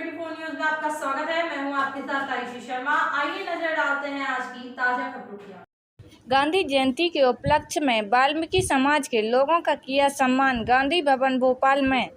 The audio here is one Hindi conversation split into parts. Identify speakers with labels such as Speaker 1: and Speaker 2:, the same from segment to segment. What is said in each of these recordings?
Speaker 1: 24 न्यूज में आपका स्वागत है। मैं हूं आपके साथ आयुषी शर्मा। आइए नजर डालते हैं आज की ताजा खबरों की।
Speaker 2: गांधी जयंती के उपलक्ष्य में वाल्मीकि समाज के लोगों का किया सम्मान। गांधी भवन भोपाल में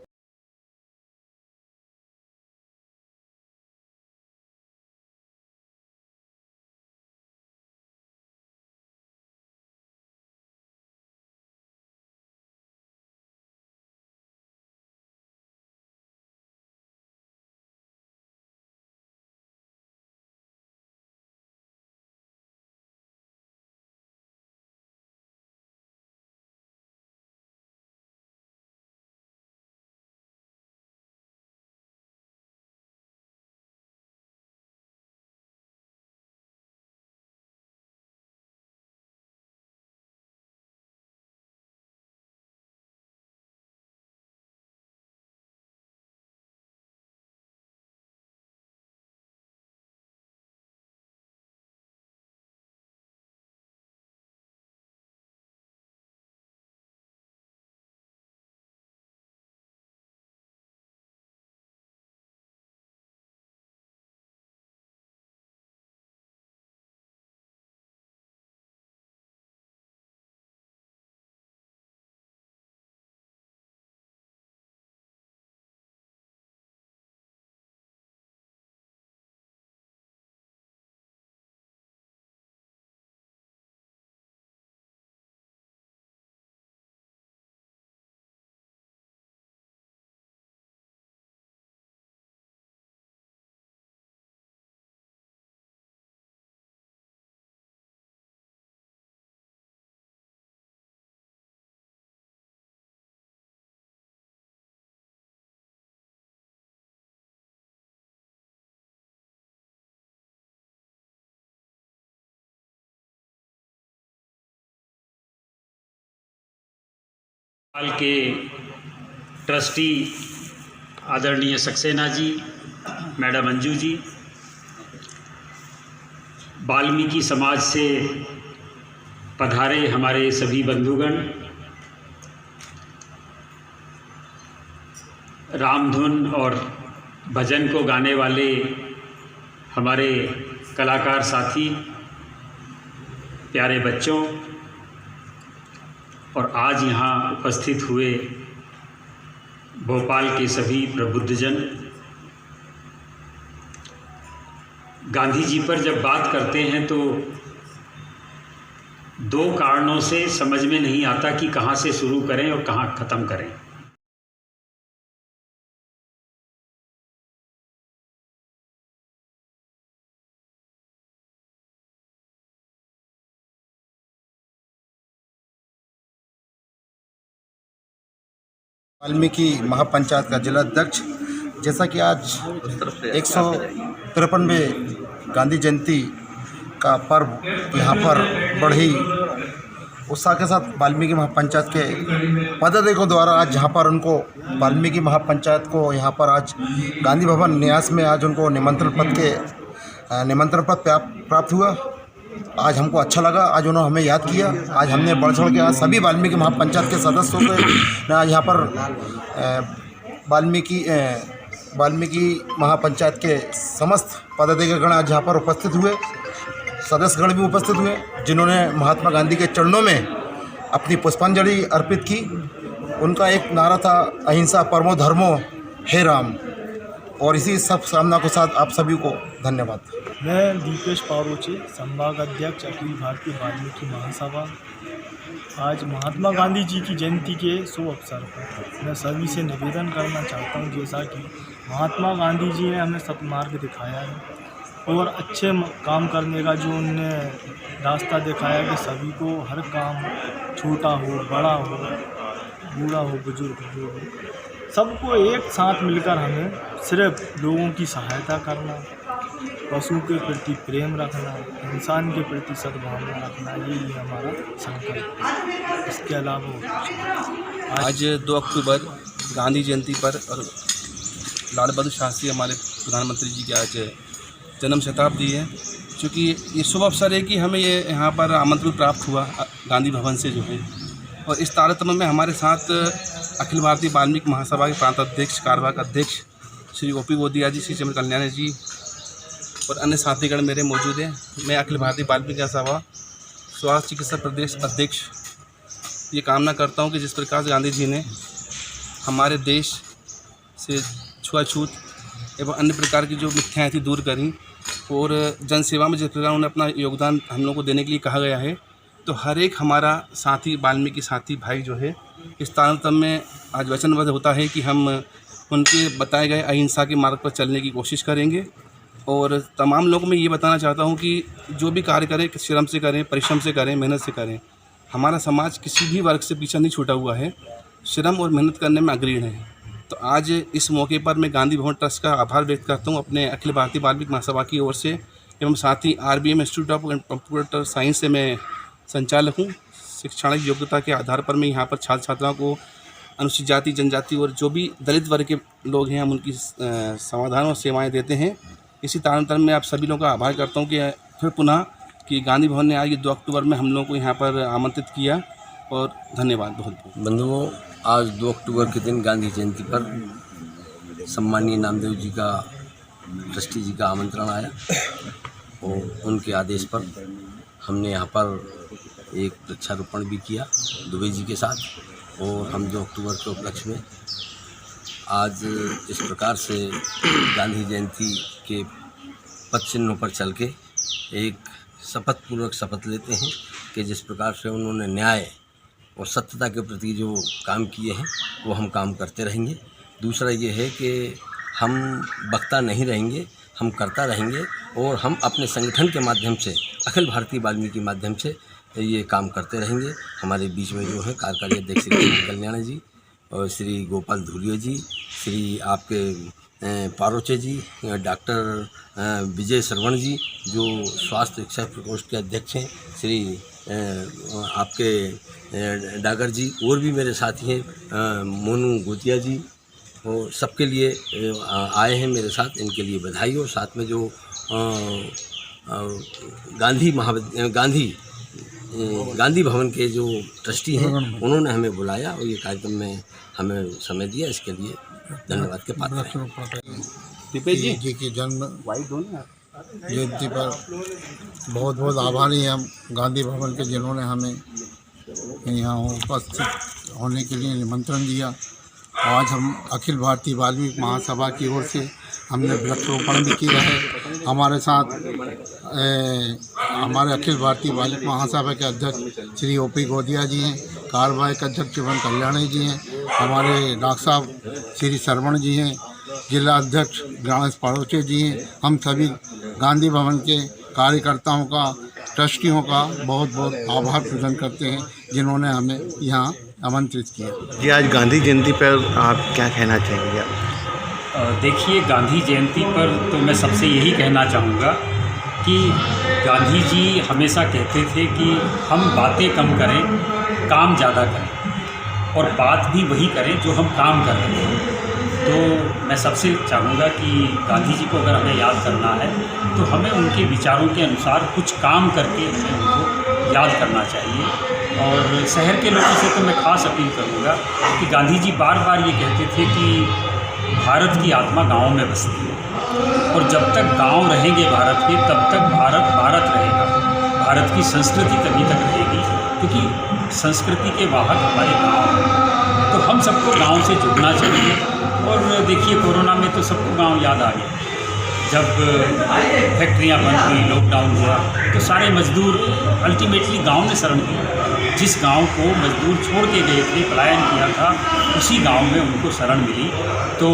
Speaker 3: भोपाल के ट्रस्टी आदरणीय सक्सेना जी, मैडम अंजू जी, वाल्मीकि समाज से पधारे हमारे सभी बंधुगण, रामधुन और भजन को गाने वाले हमारे कलाकार साथी, प्यारे बच्चों और आज यहाँ उपस्थित हुए भोपाल के सभी प्रबुद्धजन। गांधी जी पर जब बात करते हैं तो दो कारणों से समझ में नहीं आता कि कहाँ से शुरू करें और कहाँ ख़त्म करें।
Speaker 4: वाल्मीकि महापंचायत का जिला अध्यक्ष, जैसा कि आज 153वें गांधी जयंती का पर्व यहाँ पर बड़ी उत्साह के साथ वाल्मीकि महापंचायत के पदाधिकारियों द्वारा आज यहाँ पर उनको वाल्मीकि महापंचायत को यहाँ पर आज गांधी भवन न्यास में आज उनको निमंत्रण पत्र प्राप्त हुआ। आज हमको अच्छा लगा, आज उन्होंने हमें याद किया। आज हमने बढ़ चढ़ के आज सभी वाल्मीकि महापंचायत के सदस्यों को आज यहाँ पर वाल्मीकि महापंचायत के समस्त पदाधिकारीगण आज यहाँ पर उपस्थित हुए, सदस्यगण भी उपस्थित हुए, जिन्होंने महात्मा गांधी के चरणों में अपनी पुष्पांजलि अर्पित की। उनका एक नारा था, अहिंसा परमो धर्मो हे राम। और इसी सब कामना के साथ आप सभी को धन्यवाद।
Speaker 5: मैं दीपेश पारोचे, संभाग अध्यक्ष अखिल भारतीय वाल्मीकि महासभा। आज महात्मा गांधी जी की जयंती के शुभ अवसर पर मैं सभी से निवेदन करना चाहता हूं, जैसा कि महात्मा गांधी जी ने हमें सत्मार्ग दिखाया है और अच्छे काम करने का जो उनने रास्ता दिखाया कि सभी को हर काम, छोटा हो बड़ा हो, बूढ़ा हो बुजुर्ग हो, सबको एक साथ मिलकर हमें सिर्फ लोगों की सहायता करना, पशु के प्रति प्रेम रखना, इंसान के प्रति सद्भावना रखना, यही हमारा संकल्प है। इसके अलावा
Speaker 6: आज 2 अक्टूबर गांधी जयंती पर और लाल बहादुर शास्त्री हमारे प्रधानमंत्री जी की आज जन्म शताब्दी है। चूँकि ये शुभ अवसर है कि हमें ये यहाँ पर आमंत्रण प्राप्त हुआ गांधी भवन से जो है, और इस तारतम्य में हमारे साथ अखिल भारतीय वाल्मीकि महासभा के प्रांत अध्यक्ष, कार्यवाहक अध्यक्ष श्री ओपी गोदिया जी, श्री चंद्र कल्याण जी और अन्य साथीगण मेरे मौजूद हैं। मैं अखिल भारतीय वाल्मीकि सभा स्वास्थ्य चिकित्सा प्रदेश अध्यक्ष ये कामना करता हूँ कि जिस प्रकार से गांधी जी ने हमारे देश से छुआछूत एवं अन्य प्रकार की जो मिथ्याएँ थी दूर करी और जनसेवा में जिस प्रकार उन्होंने अपना योगदान हम लोगों को देने के लिए कहा गया है, तो हर एक हमारा साथी वाल्मीकि साथी भाई जो है इस तारतम्य में आज वचनबद्ध होता है कि हम उनके बताए गए अहिंसा के मार्ग पर चलने की कोशिश करेंगे। और तमाम लोगों में ये बताना चाहता हूँ कि जो भी कार्य करें श्रम से करें, परिश्रम से करें, मेहनत से करें। हमारा समाज किसी भी वर्ग से पीछे नहीं छूटा हुआ है, श्रम और मेहनत करने में अग्रणी है। तो आज इस मौके पर मैं गांधी भवन ट्रस्ट का आभार व्यक्त करता हूँ अपने अखिल भारतीय वाल्मीकि महासभा की ओर से, एवं साथ ही RBM institute of computer science से मैं संचालक हूँ। शैक्षणिक योग्यता के आधार पर मैं यहाँ पर छात्र छात्राओं को अनुसूचित जाति, जनजाति और जो भी दलित वर्ग के लोग हैं हम उनकी समाधान और सेवाएँ देते हैं। इसी तारतम्य में आप सभी लोगों का आभार करता हूँ कि फिर पुनः कि गांधी भवन ने आज 2 अक्टूबर में हम लोगों को यहाँ पर आमंत्रित किया, और धन्यवाद बहुत बहुत।
Speaker 7: बंधुओं, आज 2 अक्टूबर के दिन गांधी जयंती पर सम्मानीय नामदेव जी का, ट्रस्टी जी का आमंत्रण आया और उनके आदेश पर हमने यहाँ पर एक वृक्षारोपण भी किया दुबे जी के साथ। और हम 2 अक्टूबर के उपलक्ष्य में आज इस प्रकार से गांधी जयंती के पद चिन्हों पर चल के एक शपथपूर्वक शपथ लेते हैं कि जिस प्रकार से उन्होंने न्याय और सत्यता के प्रति जो काम किए हैं वो हम काम करते रहेंगे। दूसरा ये है कि हम बकता नहीं रहेंगे, हम करता रहेंगे और हम अपने संगठन के माध्यम से, अखिल भारतीय वाल्मीकि माध्यम से ये काम करते रहेंगे। हमारे बीच में जो है कार्यकारी अध्यक्ष श्री चंद्र कल्याण जी और श्री गोपाल धुरिया जी, श्री आपके पारोचे जी, डॉक्टर विजय श्रवण जी जो स्वास्थ्य शिक्षा प्रकोष्ठ के अध्यक्ष हैं, श्री आपके डागर जी, और भी मेरे साथी हैं मोनू गोतिया जी, और सबके लिए आए हैं मेरे साथ, इनके लिए बधाई। और साथ में जो गांधी भवन के जो ट्रस्टी हैं उन्होंने हमें बुलाया और ये कार्यक्रम में हमें समय दिया, इसके लिए धन्यवाद के पात्र हैं।
Speaker 4: जी की जन्म जयंती पर बहुत बहुत आभारी हैं हम गांधी भवन के, जिन्होंने हमें यहाँ उपस्थित होने के लिए निमंत्रण दिया। आज हम अखिल भारतीय वाल्मीकि महासभा की ओर से हमने वृक्षारोपण भी किया है। हमारे साथ हमारे अखिल भारतीय वाल्मीकि महासभा के अध्यक्ष श्री ओपी गोदिया जी हैं, कार्यवाहक अध्यक्ष चिवन कल्याणी जी हैं, हमारे डॉक्टर साहब श्री श्रवण जी हैं, जिला अध्यक्ष गणेश पारोचे जी हैं। हम सभी गांधी भवन के कार्यकर्ताओं का, ट्रस्टियों का बहुत बहुत आभार प्रकट करते हैं जिन्होंने हमें यहाँ आमंत्रित किया।
Speaker 8: जी, आज गांधी जयंती पर आप क्या कहना चाहेंगे?
Speaker 3: देखिए, गांधी जयंती पर तो मैं सबसे यही कहना चाहूँगा कि गांधी जी हमेशा कहते थे कि हम बातें कम करें, काम ज़्यादा करें, और बात भी वही करें जो हम काम कर रहे हैं। तो मैं सबसे चाहूँगा कि गांधी जी को अगर हमें याद करना है तो हमें उनके विचारों के अनुसार कुछ काम करके हमें उनको याद करना चाहिए। और शहर के लोगों से तो मैं खास अपील करूँगा कि गांधी जी बार बार ये कहते थे कि भारत की आत्मा गाँव में बसती है, और जब तक गांव रहेंगे भारत के तब तक भारत भारत रहेगा। भारत की संस्कृति तभी तक रहेगी, क्योंकि संस्कृति के वाहक हमारे गांव हैं। तो हम सबको गांव से जुड़ना चाहिए। और देखिए, कोरोना में तो सबको गांव याद आ गया। जब फैक्ट्रियां बंद हुई, लॉकडाउन हुआ, तो सारे मजदूर अल्टीमेटली गांव ने शरण दी। जिस गांव को मजदूर छोड़ के गए थे, पलायन किया था, उसी गांव में उनको शरण मिली। तो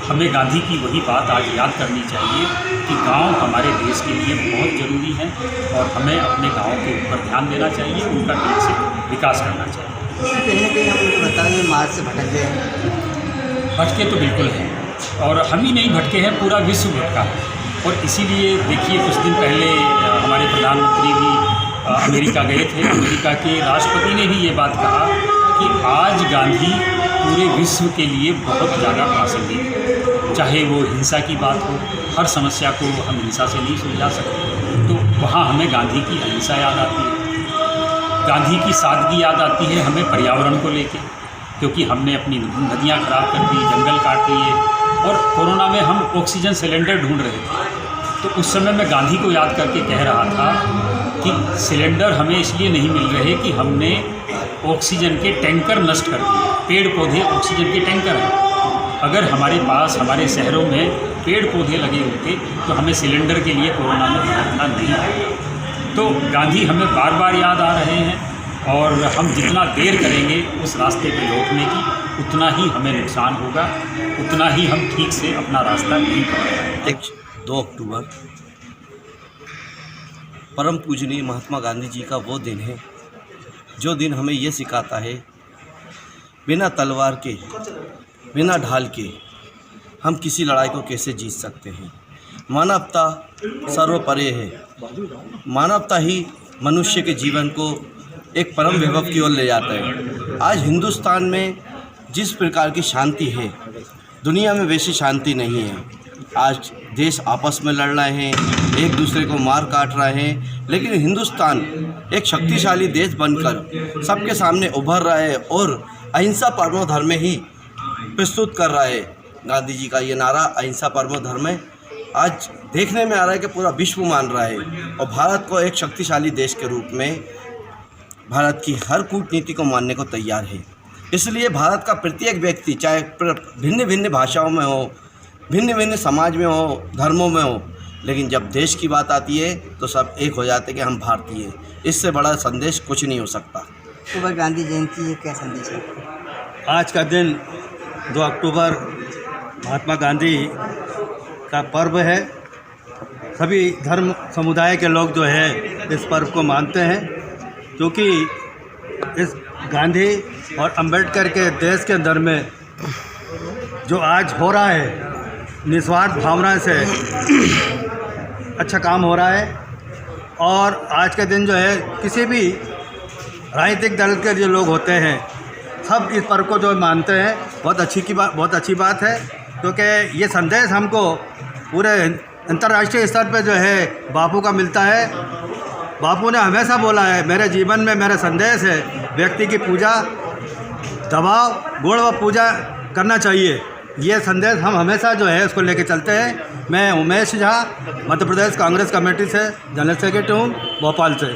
Speaker 3: हमें गांधी की वही बात आज याद करनी चाहिए कि गांव हमारे देश के लिए बहुत ज़रूरी है और हमें अपने गांव के ऊपर ध्यान देना चाहिए, उनका तेजी से विकास करना चाहिए।
Speaker 9: कहीं ना कहीं हम उनको बताएंगे मार्ग से भटक गए हैं।
Speaker 3: भटके तो बिल्कुल हैं, और हम ही नहीं भटके हैं, पूरा विश्व भटका है। और इसीलिए देखिए, कुछ दिन पहले हमारे प्रधानमंत्री भी अमेरिका गए थे। अमेरिका के राष्ट्रपति ने भी ये बात कहा कि आज गांधी पूरे विश्व के लिए बहुत ज़्यादा प्रासंगिक है। चाहे वो हिंसा की बात हो, हर समस्या को हम हिंसा से नहीं सुलझा सकते, तो वहाँ हमें गांधी की अहिंसा याद आती है, गांधी की सादगी याद आती है हमें पर्यावरण को लेके, क्योंकि हमने अपनी नदियाँ ख़राब कर दी, जंगल काट लिए, और कोरोना में हम ऑक्सीजन सिलेंडर ढूंढ रहे थे। तो उस समय मैं गांधी को याद करके कह रहा था कि सिलेंडर हमें इसलिए नहीं मिल रहे कि हमने ऑक्सीजन के टैंकर नष्ट कर दिए। पेड़ पौधे ऑक्सीजन के टैंकर हैं। अगर हमारे पास हमारे शहरों में पेड़ पौधे लगे होते तो हमें सिलेंडर के लिए कोरोना में भटकना नहीं आता। तो गांधी हमें बार बार याद आ रहे हैं और हम जितना देर करेंगे उस रास्ते पे लौटने की, उतना ही हमें नुकसान होगा, उतना ही हम ठीक से अपना रास्ता नहीं पकड़ पाएंगे।
Speaker 7: 2 अक्टूबर परम पूजनीय महात्मा गांधी जी का वो दिन है जो दिन हमें ये सिखाता है बिना तलवार के, बिना ढाल के हम किसी लड़ाई को कैसे जीत सकते हैं। मानवता सर्वोपरि है। मानवता ही मनुष्य के जीवन को एक परम वैभव की ओर ले जाता है। आज हिंदुस्तान में जिस प्रकार की शांति है, दुनिया में वैसी शांति नहीं है। आज देश आपस में लड़ रहे हैं, एक दूसरे को मार काट रहे हैं, लेकिन हिंदुस्तान एक शक्तिशाली देश बनकर सबके सामने उभर रहा है और अहिंसा परमो धर्म ही प्रस्तुत कर रहा है। गांधी जी का ये नारा अहिंसा परमो धर्म आज देखने में आ रहा है कि पूरा विश्व मान रहा है और भारत को एक शक्तिशाली देश के रूप में भारत की हर कूटनीति को मानने को तैयार है। इसलिए भारत का प्रत्येक व्यक्ति, चाहे भिन्न भिन्न भाषाओं में हो, भिन्न भिन्न समाज में हो, धर्मों में हो, लेकिन जब देश की बात आती है तो सब एक हो जाते कि हम भारतीय हैं। इससे बड़ा संदेश कुछ नहीं हो सकता।
Speaker 9: सुबह गांधी जयंती है, क्या संदेश है?
Speaker 10: आज का दिन 2 अक्टूबर महात्मा गांधी का पर्व है। सभी धर्म समुदाय के लोग जो है इस पर्व को मानते हैं, क्योंकि इस गांधी और अंबेडकर के देश के अंदर में जो आज हो रहा है, निस्वार्थ भावना से अच्छा काम हो रहा है। और आज के दिन जो है किसी भी राजनीतिक दल के जो लोग होते हैं सब इस पर्व को जो मानते हैं, बहुत अच्छी बात है, क्योंकि ये संदेश हमको पूरे अंतर्राष्ट्रीय स्तर पे जो है बापू का मिलता है। बापू ने हमेशा बोला है, मेरे जीवन में मेरा संदेश है व्यक्ति की पूजा, दबाव, गुण व पूजा करना चाहिए। ये संदेश हम हमेशा जो है उसको लेके चलते हैं। मैं उमेश झा, मध्य प्रदेश कांग्रेस कमेटी से जनरल सेक्रेटरी हूँ, भोपाल से।